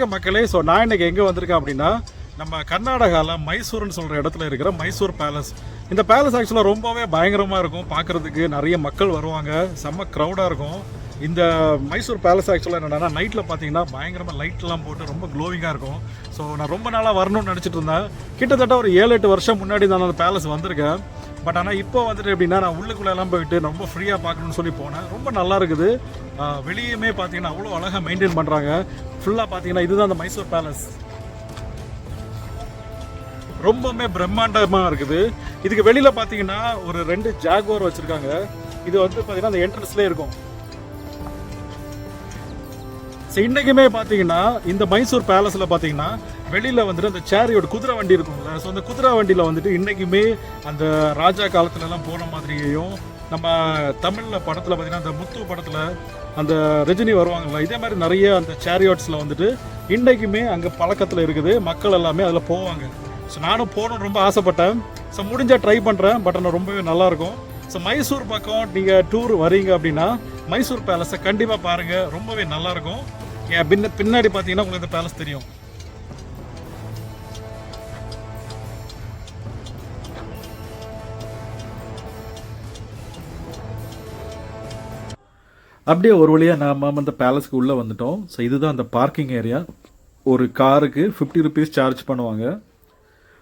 வணக்கம் மக்களே. ஸோ நான் இன்றைக்கி எங்கே வந்திருக்கேன் அப்படின்னா, நம்ம கர்நாடகாவில் மைசூர்னு சொல்கிற இடத்துல இருக்கிற மைசூர் பேலஸ். இந்த பேலஸ் ஆக்சுவலாக ரொம்பவே பயங்கரமாக இருக்கும். பார்க்குறதுக்கு நிறைய மக்கள் வருவாங்க, செம்ம க்ரௌடாக இருக்கும். இந்த மைசூர் பேலஸ் ஆக்சுவலாக என்னென்னா, நைட்டில் பார்த்தீங்கன்னா பயங்கரமாக லைட்லாம் போட்டு ரொம்ப க்ளோவிங்காக இருக்கும். ஸோ நான் ரொம்ப நாளாக வரணும்னு நினச்சிட்டு இருந்தேன். கிட்டத்தட்ட ஒரு 7-8 வருஷம் முன்னாடி நான் அந்த பேலஸ் வந்திருக்கேன். பட் ஆனால் இப்போ வந்துட்டு எப்படின்னா, நான் உள்ளுக்குள்ளெல்லாம் போயிட்டு ரொம்ப ஃப்ரீயாக பார்க்கணுன்னு சொல்லி போனேன். ரொம்ப நல்லா இருக்குது. வெளியுமே பார்த்தீங்கன்னா அவ்வளோ அழகாக மெயின்டைன் பண்ணுறாங்க. ஃபுல்லாக பார்த்தீங்கன்னா இதுதான் அந்த மைசூர் பேலஸ். ரொம்பவுமே பிரம்மாண்டமாக இருக்குது. இதுக்கு வெளியில் பார்த்தீங்கன்னா ஒரு 2 ஜாகுவார் வச்சுருக்காங்க. இது வந்து பார்த்தீங்கன்னா அந்த என்ட்ரன்ஸ்லேயே இருக்கும். ஸோ இன்றைக்குமே பார்த்தீங்கன்னா இந்த மைசூர் பேலஸில் பார்த்தீங்கன்னா வெளியில் வந்துட்டு அந்த சேரியோட குதிரை வண்டி இருக்கும்ல. ஸோ அந்த குதிரை வண்டியில் வந்துட்டு இன்றைக்குமே அந்த ராஜா காலத்துலலாம் போன மாதிரியையும், நம்ம தமிழில் படத்தில் பார்த்தீங்கன்னா அந்த முத்து படத்தில் அந்த ரஜினி வருவாங்கள்ல, இதே மாதிரி நிறைய அந்த சேரியோட்ஸில் வந்துட்டு இன்றைக்குமே அங்கே பழக்கத்தில் இருக்குது. மக்கள் எல்லாமே அதில் போவாங்க. ஸோ நானும் போகணுன்னு ரொம்ப ஆசைப்பட்டேன். ஸோ முடிஞ்சால் ட்ரை பண்ணுறேன். பட் ஆனால் ரொம்பவே நல்லாயிருக்கும். ஸோ மைசூர் பக்கம் நீங்கள் டூர் வரீங்க அப்படின்னா மைசூர் பேலஸை கண்டிப்பாக பாருங்கள். ரொம்பவே நல்லாயிருக்கும். ஏன் பின்னாடி பார்த்தீங்கன்னா உங்களுக்கு இந்த பேலஸ் தெரியும். அப்படியே ஒரு வழியாக நாம் அந்த பேலஸ்க்கு உள்ளே வந்துட்டோம். ஸோ இதுதான் அந்த பார்க்கிங் ஏரியா. ஒரு காருக்கு 50 ருபீஸ் சார்ஜ் பண்ணுவாங்க.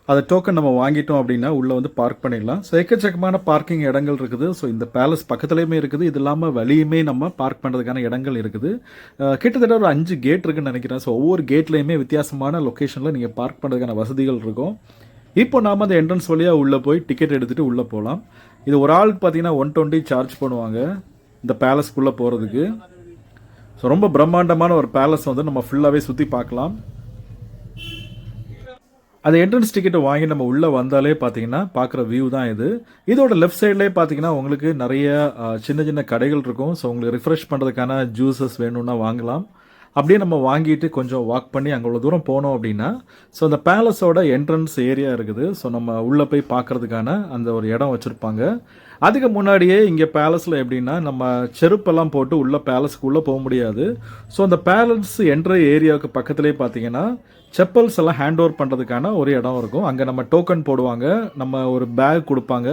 அதை டோக்கன் நம்ம வாங்கிட்டோம் அப்படின்னா உள்ளே வந்து பார்க் பண்ணிடலாம். ஸோ எக்கச்சக்கமான பார்க்கிங் இடங்கள் இருக்குது. ஸோ இந்த பேலஸ் பக்கத்துலேயுமே இருக்குது. இது இல்லாமல் வெளியுமே நம்ம பார்க் பண்ணுறதுக்கான இடங்கள் இருக்குது. கிட்டத்தட்ட ஒரு 5 கேட் இருக்குன்னு நினைக்கிறேன். ஸோ ஒவ்வொரு கேட்லேயுமே வித்தியாசமான லொக்கேஷனில் நீங்கள் பார்க் பண்ணுறதுக்கான வசதிகள் இருக்கும். இப்போ நாம் அந்த என்ட்ரன்ஸ் வழியாக உள்ளே போய் டிக்கெட் எடுத்துகிட்டு உள்ளே போகலாம். இது ஒரு ஆளுக்கு பார்த்தீங்கன்னா 120 சார்ஜ் பண்ணுவாங்க இந்த பேலஸ்க்குள்ளே போகிறதுக்கு. ஸோ ரொம்ப பிரம்மாண்டமான ஒரு பேலஸ் வந்து நம்ம ஃபுல்லாகவே சுற்றி பார்க்கலாம். அது என்ட்ரன்ஸ் டிக்கெட்டை வாங்கி நம்ம உள்ளே வந்தாலே பார்த்தீங்கன்னா பார்க்குற வியூ தான் இது. இதோட லெஃப்ட் சைட்லேயே பார்த்தீங்கன்னா உங்களுக்கு நிறைய சின்ன சின்ன கடைகள் இருக்கும். ஸோ உங்களுக்கு ரிஃப்ரெஷ் பண்ணுறதுக்கான ஜூஸஸ் வேணும்னா வாங்கலாம். அப்படியே நம்ம வாங்கிட்டு கொஞ்சம் வாக் பண்ணி அங்கே உள்ள தூரம் போனோம் அப்படின்னா ஸோ அந்த பேலஸோட என்ட்ரன்ஸ் ஏரியா இருக்குது. ஸோ நம்ம உள்ளே போய் பார்க்குறதுக்கான அந்த ஒரு இடம் வச்சுருப்பாங்க. அதுக்கு முன்னாடியே இங்கே பேலஸில் எப்படின்னா நம்ம செருப்பெல்லாம் போட்டு உள்ளே பேலஸ்க்கு உள்ளே போக முடியாது. ஸோ அந்த பேலஸ் என்ட்ரு ஏரியாவுக்கு பக்கத்துலேயே பார்த்தீங்கன்னா செப்பல்ஸ் எல்லாம் ஹேண்ட் ஓவர் பண்ணுறதுக்கான ஒரு இடம் இருக்கும். அங்கே நம்ம டோக்கன் போடுவாங்க. நம்ம ஒரு பேக் கொடுப்பாங்க.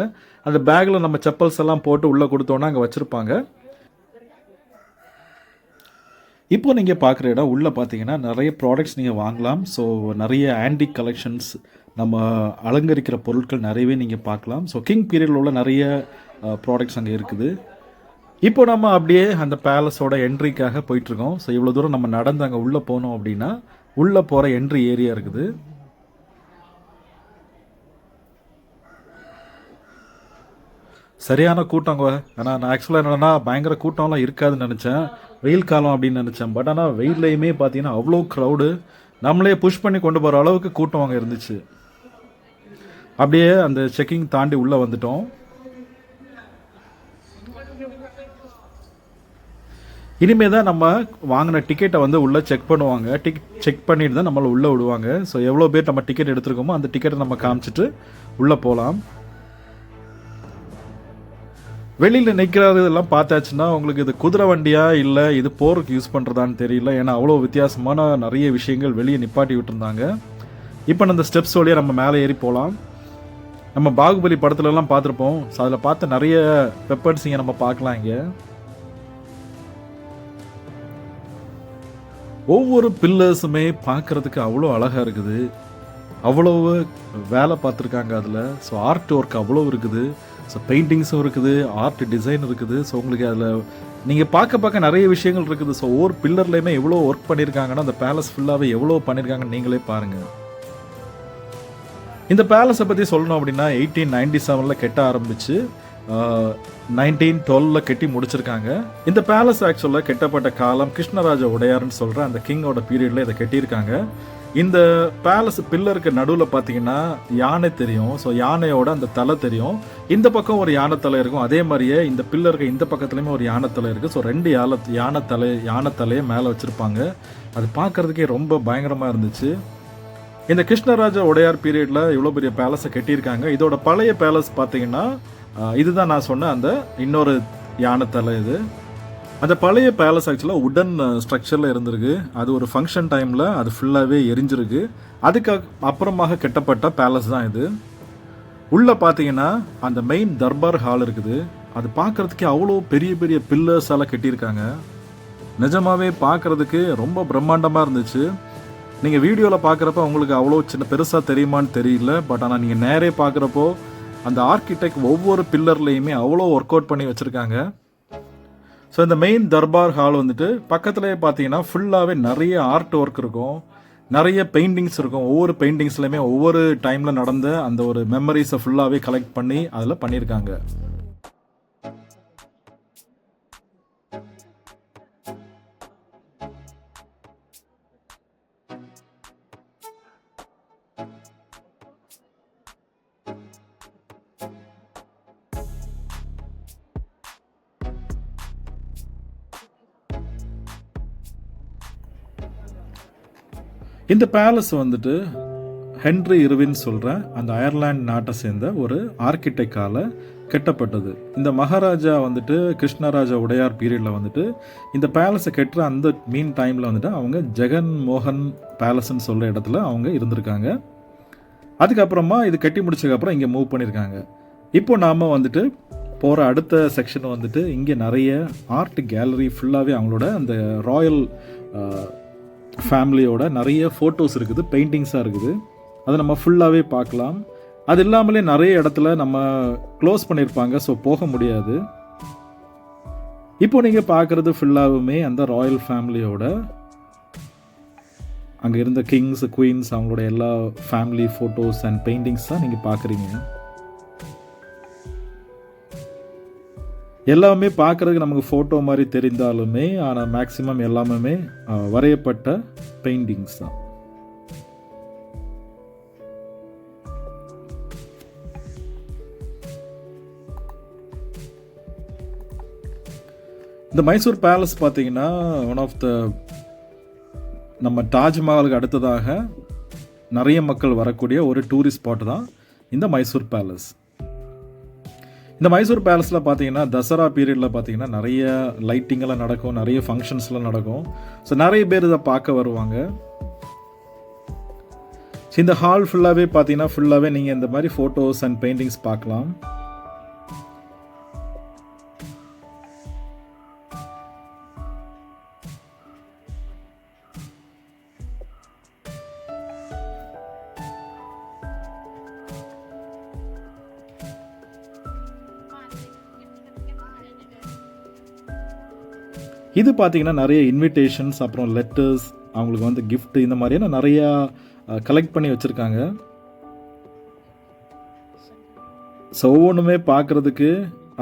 அந்த பேக்கில் நம்ம செப்பல்ஸ் எல்லாம் போட்டு உள்ளே கொடுத்தோன்னா அங்கே வச்சுருப்பாங்க. இப்போ நீங்கள் பார்க்குற இடம் உள்ளே பார்த்தீங்கன்னா நிறைய ப்ராடக்ட்ஸ் நீங்கள் வாங்கலாம். ஸோ நிறைய ஆன்டிக் கலெக்ஷன்ஸ், நம்ம அலங்கரிக்கிற பொருட்கள் நிறையவே நீங்கள் பார்க்கலாம். ஸோ கிங் பீரியடில் உள்ள நிறைய ப்ராடக்ட்ஸ் அங்கே இருக்குது. இப்போ நம்ம அப்படியே அந்த பேலஸோட என்ட்ரிக்காக போயிட்டுருக்கோம். ஸோ இவ்வளோ தூரம் நம்ம நடந்து அங்கே உள்ளே போனோம் அப்படின்னா உள்ளே போகிற என்ட்ரி ஏரியா இருக்குது. சரியான கூட்டங்க. ஆனால் நான் ஆக்சுவலாக என்னென்னா பயங்கர கூட்டம்லாம் இருக்காதுன்னு நினச்சேன், வெயில் காலம் அப்படின்னு நினச்சேன். பட் ஆனால் வெயில்லையுமே பார்த்தீங்கன்னா அவ்வளோ க்ரௌடு, நம்மளே புஷ் பண்ணி கொண்டு போகிற அளவுக்கு கூட்டம் அங்கே இருந்துச்சு. அப்படியே அந்த செக்கிங் தாண்டி உள்ளே வந்துட்டோம். இனிமேல் தான் நம்ம வாங்கின டிக்கெட்டை வந்து உள்ளே செக் பண்ணுவாங்க. செக் பண்ணிட்டு தான் நம்மளை உள்ளே விடுவாங்க. ஸோ எவ்வளோ பேர் நம்ம டிக்கெட் எடுத்துருக்கோமோ அந்த டிக்கெட்டை நம்ம காமிச்சிட்டு உள்ளே போகலாம். வெளியில் நிற்கிறதெல்லாம் பார்த்தாச்சுன்னா உங்களுக்கு இது குதிரை வண்டியா இல்லை இது போருக்கு யூஸ் பண்ணுறதான்னு தெரியல. ஏன்னா அவ்வளோ வித்தியாசமான நிறைய விஷயங்கள் வெளியே நிப்பாட்டி விட்டுருந்தாங்க. இப்போ அந்த ஸ்டெப்ஸ் வழியாக நம்ம மேலே ஏறி போகலாம். நம்ம பாகுபலி படத்துலலாம் பார்த்துருப்போம். ஸோ அதில் பார்த்த நிறைய வெப்பன்ஸ் இங்கே நம்ம பார்க்கலாம். இங்கே ஒவ்வொரு பில்லர்ஸுமே பார்க்குறதுக்கு அவ்வளோ அழகாக இருக்குது. அவ்வளோ வேலை பார்த்துருக்காங்க அதில். ஸோ ஆர்ட் ஒர்க் அவ்வளோ இருக்குது. ஸோ பெயிண்டிங்ஸும் இருக்குது, ஆர்ட் டிசைன் இருக்குது. ஸோ உங்களுக்கு அதில் நீங்கள் பார்க்க நிறைய விஷயங்கள் இருக்குது. ஸோ ஒவ்வொரு பில்லர்லேயுமே எவ்வளோ ஒர்க் பண்ணியிருக்காங்கன்னா அந்த பேலஸ் ஃபுல்லாகவே எவ்வளோ பண்ணியிருக்காங்கன்னு நீங்களே பாருங்கள். இந்த பேலஸை பற்றி சொல்லணும் அப்படின்னா 1897 கெட்ட ஆரம்பித்து 1912 கட்டி முடிச்சிருக்காங்க. இந்த பேலஸ் ஆக்சுவலாக கெட்டப்பட்ட காலம் கிருஷ்ணராஜ உடையார்னு சொல்கிற அந்த கிங்கோட பீரியடில் இதை கட்டியிருக்காங்க. இந்த பேலஸ் பில்லருக்கு நடுவில் பார்த்தீங்கன்னா யானை தெரியும். ஸோ யானையோட அந்த தலை தெரியும். இந்த பக்கம் ஒரு யானை தலை இருக்கும். அதே மாதிரியே இந்த பில்லருக்கு இந்த பக்கத்துலேயுமே ஒரு யானை தலை இருக்குது. ஸோ 2 யானை தலையை மேலே வச்சுருப்பாங்க. அது பார்க்குறதுக்கே ரொம்ப பயங்கரமாக இருந்துச்சு. இந்த கிருஷ்ணராஜ உடையார் பீரியடில் இவ்வளோ பெரிய பேலஸை கட்டியிருக்காங்க. இதோட பழைய பேலஸ் பார்த்தீங்கன்னா இதுதான் நான் சொன்ன அந்த இன்னொரு யானை தலை. இது அந்த பழைய பேலஸ் ஆக்சுவலாக உடன் ஸ்ட்ரக்சரில் இருந்திருக்கு. அது ஒரு ஃபங்க்ஷன் டைமில் அது ஃபுல்லாகவே எரிஞ்சிருக்கு. அதுக்கு அப்புறமாக கட்டப்பட்ட பேலஸ் தான் இது. உள்ளே பார்த்தீங்கன்னா அந்த மெயின் தர்பார் ஹால் இருக்குது. அது பார்க்குறதுக்கே அவ்வளோ பெரிய பெரிய பில்லர்ஸால் கட்டியிருக்காங்க. நிஜமாகவே பார்க்குறதுக்கு ரொம்ப பிரம்மாண்டமாக இருந்துச்சு. நீங்கள் வீடியோவில் பார்க்குறப்ப உங்களுக்கு அவ்வளோ சின்ன பெருசாக தெரியுமான்னு தெரியல. பட் ஆனால் நீங்கள் நேரே பார்க்குறப்போ அந்த ஆர்கிடெக்ட் ஒவ்வொரு பில்லர்லேயுமே அவ்வளோ ஒர்க் அவுட் பண்ணி வச்சுருக்காங்க. ஸோ இந்த மெயின் தர்பார் ஹால் வந்துட்டு பக்கத்துலேயே பார்த்தீங்கன்னா ஃபுல்லாகவே நிறைய ஆர்ட் ஒர்க் இருக்கும், நிறைய பெயிண்டிங்ஸ் இருக்கும். ஒவ்வொரு பெயிண்டிங்ஸ்லையுமே ஒவ்வொரு டைமில் நடந்த அந்த ஒரு மெமரிஸை ஃபுல்லாகவே கலெக்ட் பண்ணி அதில் பண்ணியிருக்காங்க. இந்த பேலஸ் வந்துட்டு ஹென்ரி இர்வின் சொல்கிற அந்த அயர்லாந்து நாட்டை சேர்ந்த ஒரு ஆர்கிடெக்டால் கட்டப்பட்டது. இந்த மகாராஜா வந்துட்டு கிருஷ்ணராஜா உடையார் பீரியடில் வந்துட்டு இந்த பேலஸை கட்டுற அந்த மீன் டைமில் வந்துட்டு அவங்க ஜெகன் மோகன் பேலஸ்ன்னு சொல்கிற இடத்துல அவங்க இருந்திருக்காங்க. அதுக்கப்புறமா இது கட்டி முடிச்சதுக்கப்புறம் இங்கே மூவ் பண்ணியிருக்காங்க. இப்போ நாம் வந்துட்டு போகிற அடுத்த செக்ஷன் வந்துட்டு இங்கே நிறைய ஆர்ட் கேலரி ஃபுல்லாகவே அவங்களோட அந்த ராயல் ஃபேமிலியோட நிறைய ஃபோட்டோஸ் இருக்குது, பெயிண்டிங்ஸாக இருக்குது. அதை நம்ம ஃபுல்லாகவே பார்க்கலாம். அது இல்லாமலே நிறைய இடத்துல நம்ம க்ளோஸ் பண்ணியிருப்பாங்க, ஸோ போக முடியாது. இப்போ நீங்கள் பார்க்குறது ஃபுல்லாகவுமே அந்த ராயல் ஃபேமிலியோட அங்கே இருந்த கிங்ஸ் குவீன்ஸ் அவங்களோட எல்லா ஃபேமிலி ஃபோட்டோஸ் அண்ட் பெயிண்டிங்ஸ் தான் நீங்கள் பார்க்குறீங்க. எல்லாமே பார்க்குறதுக்கு நமக்கு ஃபோட்டோ மாதிரி தெரிந்தாலுமே ஆனால் மேக்ஸிமம் எல்லாமே வரையப்பட்ட பெயிண்டிங்ஸ் தான். இந்த மைசூர் பேலஸ் பார்த்தீங்கன்னா ஒன் ஆஃப் த நம்ம தாஜ்மஹாலுக்கு அடுத்ததாக நிறைய மக்கள் வரக்கூடிய ஒரு டூரிஸ்ட் ஸ்பாட் தான் இந்த மைசூர் பேலஸ். இந்த மைசூர் பேலஸில் பார்த்தீங்கன்னா தசரா பீரியடில் பார்த்தீங்கன்னா நிறைய லைட்டிங்கெல்லாம் நடக்கும், நிறைய ஃபங்க்ஷன்ஸ்லாம் நடக்கும். ஸோ நிறைய பேர் இதை பார்க்க வருவாங்க. ஸோ இந்த ஹால் ஃபுல்லாகவே பார்த்தீங்கன்னா ஃபுல்லாகவே நீங்கள் இந்த மாதிரி ஃபோட்டோஸ் அண்ட் பெயிண்டிங்ஸ் பார்க்கலாம். இது பார்த்தீங்கன்னா நிறைய இன்விடேஷன்ஸ், அப்புறம் லெட்டர்ஸ், அவங்களுக்கு வந்து கிஃப்ட், இந்த மாதிரியான நிறையா கலெக்ட் பண்ணி வச்சுருக்காங்க. ஸோ ஒவ்வொன்றுமே பார்க்குறதுக்கு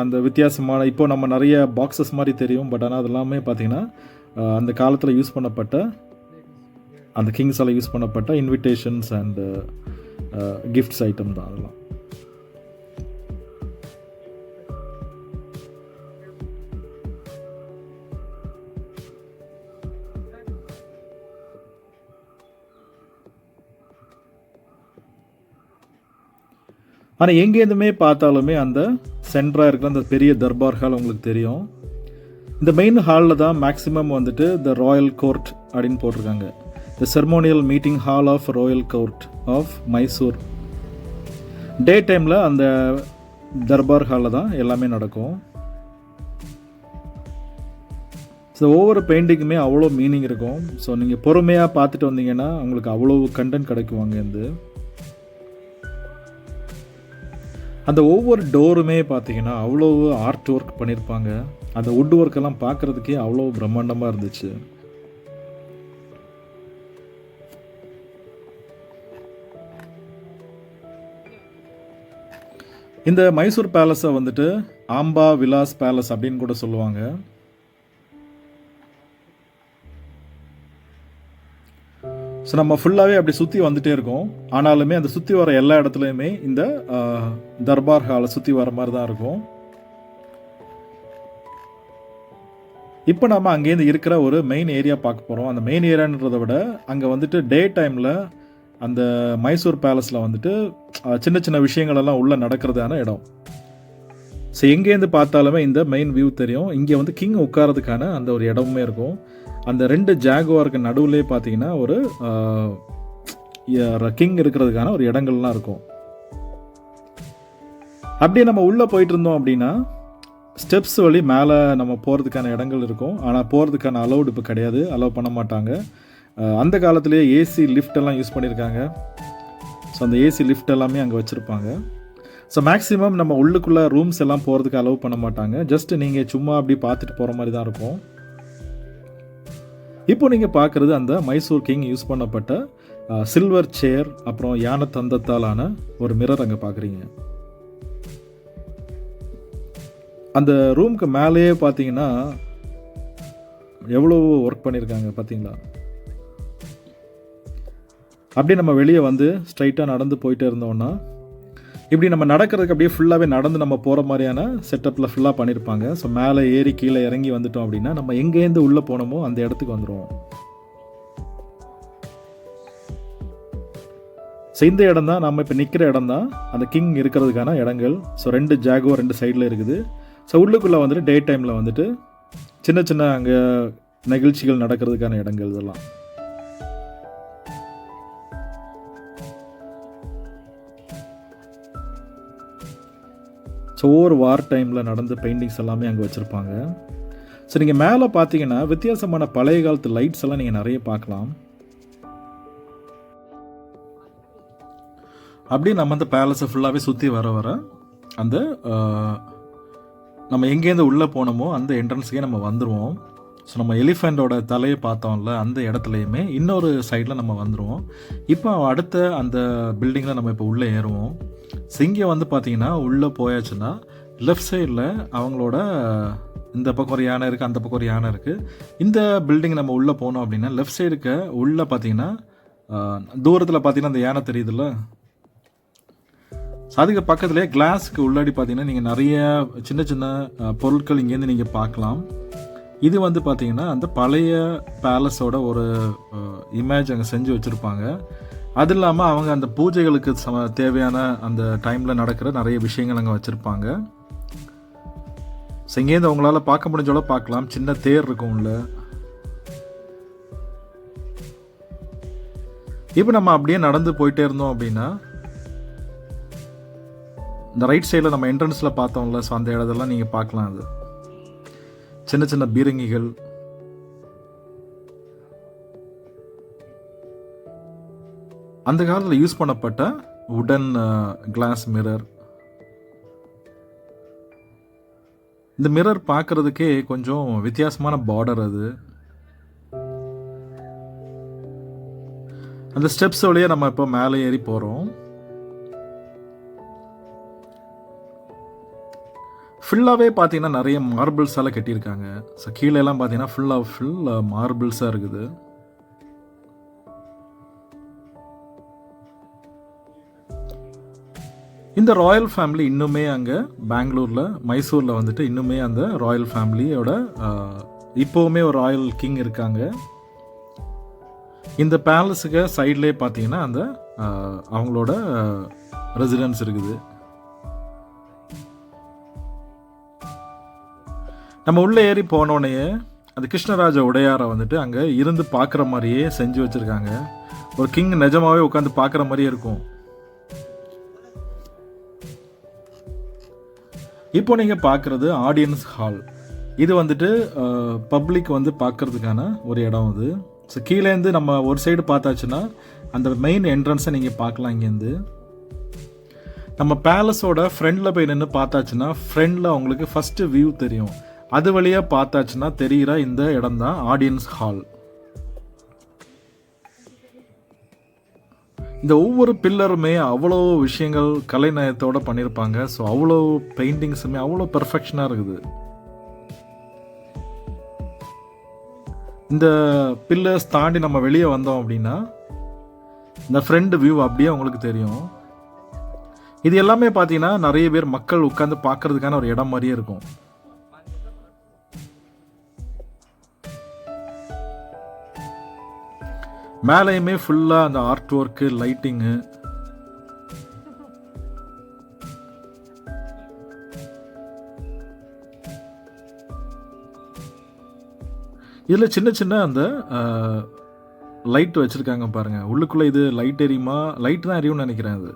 அந்த வித்தியாசமான, இப்போ நம்ம நிறைய பாக்ஸஸ் மாதிரி தெரியும், பட் ஆனால் அதெல்லாமே பார்த்தீங்கன்னா அந்த காலத்தில் யூஸ் பண்ணப்பட்ட, அந்த கிங்ஸால் யூஸ் பண்ணப்பட்ட இன்விடேஷன்ஸ் அண்ட் கிஃப்ட்ஸ் ஐட்டம் தான் அதெல்லாம். ஆனால் எங்கேருந்துமே பார்த்தாலுமே அந்த சென்டராக இருக்கிற அந்த பெரிய தர்பார் ஹால் உங்களுக்கு தெரியும். இந்த மெயின் ஹாலில் தான் மேக்ஸிமம் வந்துட்டு த ராயல் கோர்ட் அப்படின்னு போட்டிருக்காங்க. The ceremonial meeting hall of royal court of Mysore. Day டைமில் அந்த தர்பார் ஹாலில் தான் எல்லாமே நடக்கும். ஸோ ஒவ்வொரு பெயிண்டிங்குமே அவ்வளோ மீனிங் இருக்கும். ஸோ நீங்கள் பொறுமையாக பார்த்துட்டு வந்தீங்கன்னா உங்களுக்கு அவ்வளோ கண்டென்ட் கிடைக்குவாங்க. அந்த ஒவ்வொரு டோருமே பார்த்தீங்கன்னா அவ்வளோ ஆர்ட் ஒர்க் பண்ணியிருப்பாங்க. அந்த வுட் ஒர்க்கெல்லாம் பார்க்குறதுக்கே அவ்வளோ பிரம்மாண்டமாக இருந்துச்சு. இந்த மைசூர் பேலஸை வந்துட்டு ஆம்பா விலாஸ் பேலஸ் அப்படின்னு கூட சொல்லுவாங்க. ஸோ நம்ம ஃபுல்லாகவே அப்படி சுற்றி வந்துகிட்டே இருக்கோம். ஆனாலுமே அந்த சுற்றி வர எல்லா இடத்துலையுமே இந்த தர்பார் ஹாலை சுற்றி வர மாதிரி தான் இருக்கும். இப்போ நம்ம அங்கேருந்து இருக்கிற ஒரு மெயின் ஏரியா பார்க்க போகிறோம். அந்த மெயின் ஏரியான்றதை விட அங்கே வந்துட்டு டே டைமில் அந்த மைசூர் பேலஸில் வந்துட்டு சின்ன சின்ன விஷயங்களெல்லாம் உள்ளே நடக்கிறதான இடம். ஸோ எங்கேருந்து பார்த்தாலுமே இந்த மெயின் வியூ தெரியும். இங்கே வந்து கிங் உட்காரதுக்கான அந்த ஒரு இடமுமே இருக்கும். அந்த 2 ஜாகுவாருக்கு நடுவுலே பார்த்தீங்கன்னா ஒரு கிங் இருக்கிறதுக்கான ஒரு இடங்கள்லாம் இருக்கும். அப்படியே நம்ம உள்ளே போயிட்டு இருந்தோம் அப்படின்னா ஸ்டெப்ஸ் வழி மேலே நம்ம போகிறதுக்கான இடங்கள் இருக்கும். ஆனால் போகிறதுக்கான அலௌடு இப்போ கிடையாது, அலோவ் பண்ண மாட்டாங்க. அந்த காலத்திலேயே ஏசி லிஃப்ட் எல்லாம் யூஸ் பண்ணியிருக்காங்க. ஸோ அந்த ஏசி லிஃப்ட் எல்லாமே அங்கே வச்சுருப்பாங்க. ஸோ மேக்ஸிமம் நம்ம உள்ளுக்குள்ளே ரூம்ஸ் எல்லாம் போகிறதுக்கு அலோவ் பண்ண மாட்டாங்க. ஜஸ்ட் நீங்கள் சும்மா அப்படி பார்த்துட்டு போகிற மாதிரி தான் இருக்கும். இப்போ நீங்கள் பார்க்குறது அந்த மைசூர் கிங் யூஸ் பண்ணப்பட்ட சில்வர் சேர், அப்புறம் யானை தந்தத்தாலான ஒரு மிரர் அங்கே பார்க்குறீங்க. அந்த ரூமுக்கு மேலேயே பார்த்தீங்கன்னா எவ்வளோ ஒர்க் பண்ணியிருக்காங்க பார்த்தீங்களா. அப்படியே நம்ம வெளியே வந்து ஸ்ட்ரைட்டாக நடந்து போயிட்டே இருந்தோம்னா இப்படி நம்ம நடக்கிறதுக்கு அப்படியே ஃபுல்லாகவே நடந்து நம்ம போகிற மாதிரியான செட்டப்பில் ஃபுல்லாக பண்ணியிருப்பாங்க. ஸோ மேலே ஏறி கீழே இறங்கி வந்துட்டோம் அப்படின்னா நம்ம எங்கேருந்து உள்ளே போனோமோ அந்த இடத்துக்கு வந்துடுவோம். ஸோ இந்த இடம் தான் நம்ம இப்போ நிற்கிற இடம் தான் அந்த கிங் இருக்கிறதுக்கான இடங்கள். ஸோ 2 ஜாகுவார் 2 சைடில் இருக்குது. ஸோ உள்ளுக்குள்ளே வந்துட்டு டே டைமில் வந்துட்டு சின்ன சின்ன அங்கே நிகழ்ச்சிகள் நடக்கிறதுக்கான இடங்கள் இதெல்லாம். ஸோ ஒவ்வொரு வார் டைமில் நடந்த பெயிண்டிங்ஸ் எல்லாமே அங்கே வச்சுருப்பாங்க. ஸோ நீங்கள் மேலே பார்த்தீங்கன்னா வித்தியாசமான பழைய காலத்து லைட்ஸ் எல்லாம் நீங்கள் நிறைய பார்க்கலாம். அப்படியே நம்ம அந்த பேலஸை ஃபுல்லாகவே சுற்றி வர அந்த நம்ம எங்கேருந்து உள்ளே போனோமோ அந்த என்ட்ரன்ஸுக்கே நம்ம வந்துடுவோம். ஸோ நம்ம எலிஃபெண்டோட தலையை பார்த்தோம்ல அந்த இடத்துலையுமே இன்னொரு சைடில் நம்ம வந்துடுவோம். இப்போ அடுத்த அந்த பில்டிங்கில் நம்ம இப்போ உள்ளே ஏறுவோம். ஸோ இங்கே வந்து பார்த்தீங்கன்னா உள்ளே போயாச்சுன்னா லெஃப்ட் சைடில் அவங்களோட இந்த பக்கம் ஒரு யானை இருக்குது, அந்த பக்கம் ஒரு யானை இருக்குது. இந்த பில்டிங் நம்ம உள்ளே போனோம் அப்படின்னா லெஃப்ட் சைடுக்கு உள்ளே பார்த்தீங்கன்னா தூரத்தில் பார்த்தீங்கன்னா அந்த யானை தெரியுதுல்ல. ஸோ அதுக்கு பக்கத்துலேயே கிளாஸுக்கு உள்ளாடி பார்த்தீங்கன்னா நீங்கள் நிறைய சின்ன சின்ன பொருட்கள் இங்கேருந்து நீங்கள் பார்க்கலாம். இது வந்து பார்த்தீங்கன்னா அந்த பழைய பேலஸோட ஒரு இமேஜ் அங்கே செஞ்சு வச்சுருப்பாங்க. அது இல்லாமல் அவங்க அந்த பூஜைகளுக்கு தேவையான அந்த டைமில் நடக்கிற நிறைய விஷயங்கள் அங்கே வச்சுருப்பாங்க. ஸோ இங்கேருந்து அவங்களால பார்க்க முடிஞ்சோட பார்க்கலாம். சின்ன தேர் இருக்கும் உள்ள. இப்போ நம்ம அப்படியே நடந்து போயிட்டே இருந்தோம் அப்படின்னா இந்த ரைட் சைடில் நம்ம என்ட்ரன்ஸில் பார்த்தோம்ல, ஸோ அந்த இடத்தெல்லாம் நீங்கள் பார்க்கலாம். அது சின்ன சின்ன பீரங்கிகள், அந்த காலத்தில் யூஸ் பண்ணப்பட்ட உடன் கிளாஸ் மிரர். இந்த மிரர் பார்க்கறதுக்கே கொஞ்சம் வித்தியாசமான பார்டர். அது அந்த ஸ்டெப்ஸ் வழியாக நம்ம இப்போ மேலே ஏறி போகிறோம். ஃபுல்லாகவே பார்த்தீங்கன்னா நிறைய மார்பிள்ஸால் கட்டியிருக்காங்க. ஸோ கீழே எல்லாம் பார்த்தீங்கன்னா ஃபுல் மார்பிள்ஸாக இருக்குது. இந்த ராயல் ஃபேமிலி இன்னுமே அங்கே பெங்களூரில், மைசூரில் வந்துட்டு இன்னுமே அந்த ராயல் ஃபேமிலியோட இப்போவுமே ஒரு ராயல் கிங் இருக்காங்க. இந்த பேலஸுக்கு சைட்லேயே பார்த்தீங்கன்னா அந்த அவங்களோட ரெசிடென்ஸ் இருக்குது. நம்ம உள்ளே ஏறி போனோடனே அந்த கிருஷ்ணராஜ உடையாரை வந்துட்டு அங்கே இருந்து பார்க்குற மாதிரியே செஞ்சு வச்சுருக்காங்க. ஒரு கிங் நிஜமாகவே உட்காந்து பார்க்குற மாதிரியே இருக்கும். இப்போ நீங்கள் பார்க்குறது ஆடியன்ஸ் ஹால். இது வந்துட்டு பப்ளிக் வந்து பார்க்குறதுக்கான ஒரு இடம். அது ஸோ கீழேருந்து நம்ம ஒரு சைடு பார்த்தாச்சுன்னா அந்த மெயின் என்ட்ரன்ஸை நீங்கள் பார்க்கலாம். இங்கேருந்து நம்ம பேலஸோட ஃப்ரண்டில் போய் நின்று பார்த்தாச்சுன்னா ஃப்ரண்டில் அவங்களுக்கு ஃபஸ்ட்டு வியூ தெரியும். அது வழியாக பார்த்தாச்சுன்னா தெரிகிற இந்த இடம் தான் ஆடியன்ஸ் ஹால். இந்த ஒவ்வொரு பில்லருமே அவ்வளோ விஷயங்கள் கலைநயத்தோடு பண்ணியிருப்பாங்க. ஸோ அவ்வளோ பெயிண்டிங்ஸுமே அவ்வளோ பெர்ஃபெக்ஷனாக இருக்குது. இந்த பில்லர்ஸ் தாண்டி நம்ம வெளியே வந்தோம் அப்படின்னா இந்த ஃப்ரண்ட் வியூ அப்படியே உங்களுக்கு தெரியும். இது எல்லாமே பார்த்தீங்கன்னா நிறைய பேர் மக்கள் உட்காந்து பார்க்கறதுக்கான ஒரு இடம் மாதிரியே இருக்கும். மேலேயுமே ஃபுல்லாக அந்த ஆர்ட் ஒர்க்கு, லைட்டிங்கு, இதில் சின்ன சின்ன அந்த லைட் வச்சுருக்காங்க பாருங்கள். உள்ளுக்குள்ளே இது லைட் எரியுமா? லைட் தான் எரியும்னு நினைக்கிறேன். அது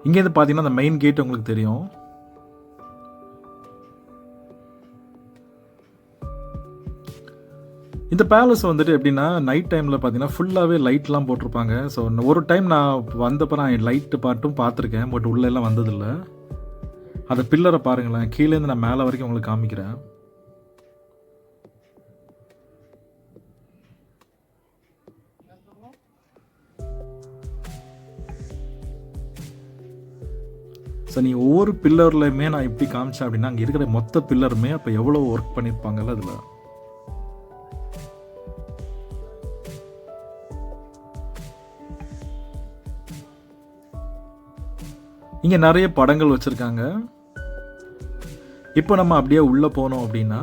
இங்கேருந்து பார்த்தீங்கன்னா அந்த மெயின் கேட் உங்களுக்கு தெரியும். இந்த பேலஸ் வந்துட்டு எப்படின்னா நைட் டைமில் பார்த்தீங்கன்னா ஃபுல்லாகவே லைட்லாம் போட்டிருப்பாங்க. ஸோ ஒரு டைம் நான் வந்தப்போ நான் லைட்டு பாட்டும் பார்த்துருக்கேன், பட் உள்ளெல்லாம் வந்ததில்லை. அந்த பில்லரை பாருங்களேன், கீழேருந்து நான் மேலே வரைக்கும் உங்களுக்கு காமிக்கிறேன். ஸோ நீ ஒவ்வொரு பில்லர்லையுமே நான் இப்படி காமிச்சேன் அப்படின்னா அங்கே இருக்கிற மொத்த பில்லருமே அப்போ எவ்வளோ ஒர்க் பண்ணியிருப்பாங்கல்ல அதில். இங்கே நிறைய படங்கள் வச்சுருக்காங்க. இப்போ நம்ம அப்படியே உள்ளே போனோம் அப்படின்னா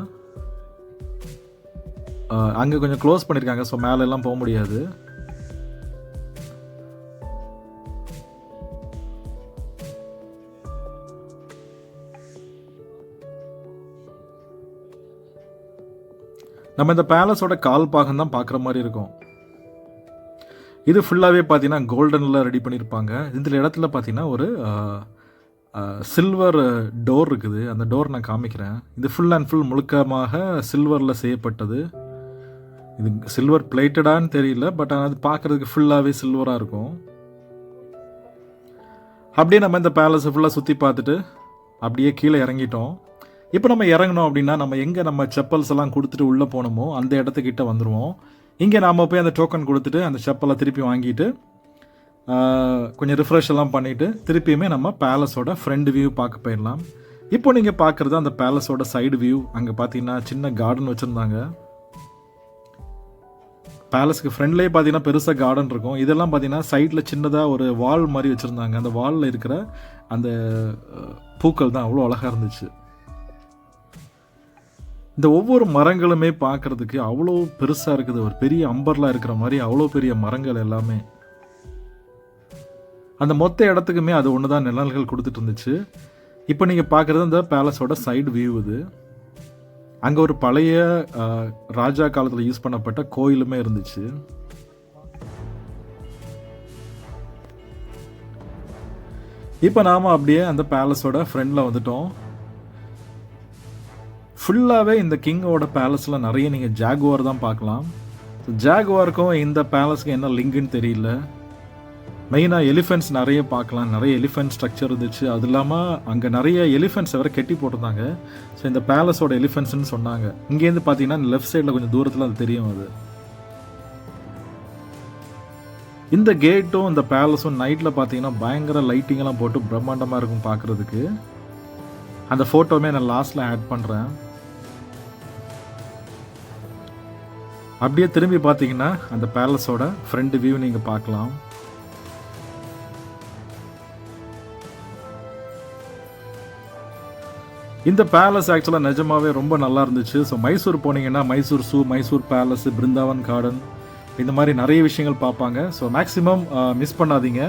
அங்கே கொஞ்சம் க்ளோஸ் பண்ணியிருக்காங்க. ஸோ மேலெல்லாம் போக முடியாது. நம்ம இந்த பேலஸோட கால் பாகம் தான் பார்க்குற மாதிரி இருக்கும். இது ஃபுல்லாகவே பார்த்தீங்கன்னா கோல்டனில் ரெடி பண்ணியிருப்பாங்க. இந்த இடத்துல பார்த்தீங்கன்னா ஒரு சில்வர் டோர் இருக்குது. அந்த டோர் நான் காமிக்கிறேன். இது ஃபுல் அண்ட் ஃபுல் முழுக்கமாக சில்வரில் செய்யப்பட்டது. இது சில்வர் பிளேட்டடான்னு தெரியல, பட் ஆனால் அது பார்க்குறதுக்கு ஃபுல்லாகவே சில்வராக இருக்கும். அப்படியே நம்ம இந்த பேலஸை ஃபுல்லாக சுற்றி பார்த்துட்டு அப்படியே கீழே இறங்கிட்டோம். இப்போ நம்ம இறங்கணும் அப்படின்னா நம்ம எங்கே நம்ம செப்பல்ஸ் எல்லாம் கொடுத்துட்டு உள்ளே போனோமோ அந்த இடத்துக்கிட்ட வந்துடுவோம். இங்கே நாம் போய் அந்த டோக்கன் கொடுத்துட்டு அந்த செப்பலை திருப்பி வாங்கிட்டு கொஞ்சம் ரிஃப்ரெஷ் எல்லாம் பண்ணிவிட்டு திருப்பியுமே நம்ம பேலஸோட ஃப்ரண்ட் வியூ பார்க்க போயிடலாம். இப்போ நீங்கள் பார்க்குறது அந்த பேலஸோட சைடு வியூ. அங்கே பார்த்தீங்கன்னா சின்ன கார்டன் வச்சுருந்தாங்க. பேலஸுக்கு ஃப்ரெண்ட்லேயே பார்த்தீங்கன்னா பெருசாக கார்டன் இருக்கும். இதெல்லாம் பார்த்தீங்கன்னா சைடில் சின்னதாக ஒரு வால் மாதிரி வச்சுருந்தாங்க. அந்த வாலில் இருக்கிற அந்த பூக்கள் தான் அவ்வளோ அழகாக இருந்துச்சு. இந்த ஒவ்வொரு மரங்களுமே பார்க்குறதுக்கு அவ்வளோ பெருசாக இருக்குது. ஒரு பெரிய அம்பர்லாம் இருக்கிற மாதிரி அவ்வளோ பெரிய மரங்கள் எல்லாமே. அந்த மொத்த இடத்துக்குமே அது ஒன்று தான் நிழல்கள் கொடுத்துட்டு இருந்துச்சு. இப்போ நீங்கள் பார்க்குறது அந்த பேலஸோட சைடு வியூ. இது அங்கே ஒரு பழைய ராஜா காலத்தில் யூஸ் பண்ணப்பட்ட கோயிலுமே இருந்துச்சு. இப்போ நாம் அப்படியே அந்த பேலஸோட ஃப்ரண்டில் வந்துட்டோம். ஃபுல்லாகவே இந்த கிங்கோட பேலஸில் நிறைய நீங்கள் ஜாகுவார் தான் பார்க்கலாம். ஸோ ஜாகுவாருக்கும் இந்த பேலஸுக்கு என்ன லிங்குன்னு தெரியல. மெயினாக எலிஃபென்ட்ஸ் நிறைய பார்க்கலாம். நிறைய எலிஃபென்ட் ஸ்ட்ரக்சர் இருந்துச்சு. அது இல்லாமல் அங்கே நிறைய எலிஃபென்ட்ஸ் வேறு கெட்டி போட்டிருந்தாங்க. ஸோ இந்த பேலஸோட எலிஃபென்ட்ஸ்னு சொன்னாங்க. இங்கேருந்து பார்த்தீங்கன்னா லெஃப்ட் சைடில் கொஞ்சம் தூரத்தில் அது தெரியும். அது இந்த கேட்டும் இந்த பேலஸும் நைட்டில் பார்த்தீங்கன்னா பயங்கர லைட்டிங்கெல்லாம் போட்டு பிரம்மாண்டமாக இருக்கும் பார்க்குறதுக்கு. அந்த ஃபோட்டோவுமே நான் லாஸ்ட்டில் ஆட் பண்ணுறேன். அப்படியே திரும்பி பார்த்தீங்கன்னா அந்த பேலஸோட ஃப்ரண்ட் வியூ நீங்கள் பார்க்கலாம். இந்த பேலஸ் ஆக்சுவலாக நிஜமாவே ரொம்ப நல்லா இருந்துச்சு. ஸோ மைசூர் போனீங்கன்னா Mysore zoo, Mysore palace, Brindavan garden, இந்த மாதிரி நிறைய விஷயங்கள் பார்ப்பாங்க. ஸோ மேக்ஸிமம் மிஸ் பண்ணாதீங்க.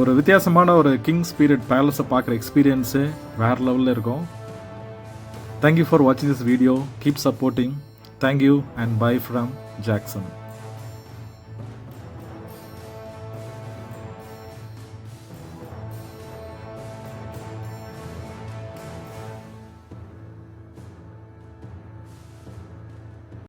ஒரு வித்தியாசமான ஒரு கிங்ஸ் பீரியட் பேலஸை பார்க்குற எக்ஸ்பீரியன்ஸு வேறு லெவலில் இருக்கும். தேங்க்யூ ஃபார் வாட்சிங் this video. Keep supporting. Thank you and bye from Jackson.